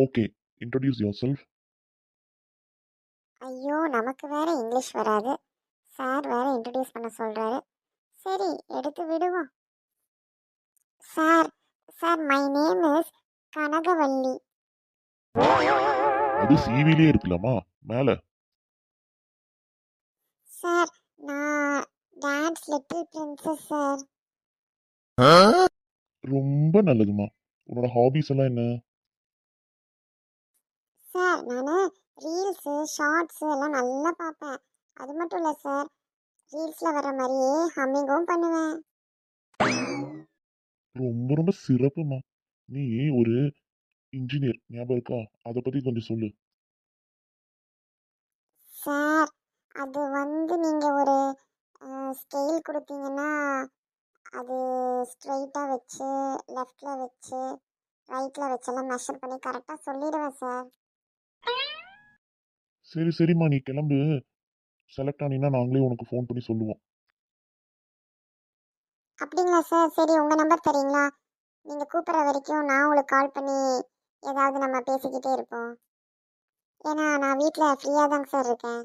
Okay, introduce your self. ஐயோ நமக்கு வேற இங்கிலீஷ் வராது, சார் வேற இன்ட்ரடியூஸ் பண்ண சொல்றாரு. சரி எடுத்து விடுவோம். Sir sir my name is Kanagavalli. அது சிவிலே இருக்கலாமா மேல? சார் நான் டான்ஸ் லிட்டில் பிரின்சஸ் சார். ரொம்ப நல்லதுமா. உன்னோட ஹாபிஸ் எல்லாம் என்ன? சார் நான் ரீல்ஸு ஷார்ட்ஸு எல்லாம் நல்லா பார்ப்பேன். அது மட்டும் இல்லை சார், ரீல்ஸில் வர மாதிரியே ஹம்மிங்கும் பண்ணுவேன். ரொம்ப ரொம்ப சிறப்புமா. நீ ஒரு இன்ஜினியர் ஞாபகம் இருக்கா? அதை பத்தி கொஞ்சம் சொல்லு. சார் அது நீங்கள் ஒரு ஸ்கேல் கொடுத்தீங்கன்னா அது ஸ்ட்ரைட்டாக வச்சு லெஃப்டில் வச்சு ரைட்டில் வச்செல்லாம் மெஷர் பண்ணி கரெக்டாக சொல்லிடுவேன் சார். சரி சரிம்மா, நீ கிளம்பு. செலக்ட் ஆனீங்கன்னா நாங்களே உனக்கு ஃபோன் பண்ணி சொல்லுவோம். அப்படிங்களா சார்? சரி உங்கள் நம்பர் தரீங்களா? நீங்கள் கூப்பிட்ற வரைக்கும் நான் உங்களுக்கு கால் பண்ணி ஏதாவது நம்ம பேசிக்கிட்டே இருப்போம். ஏன்னா நான் வீட்டில் ஃப்ரீயாக தாங்க சார் இருக்கேன்.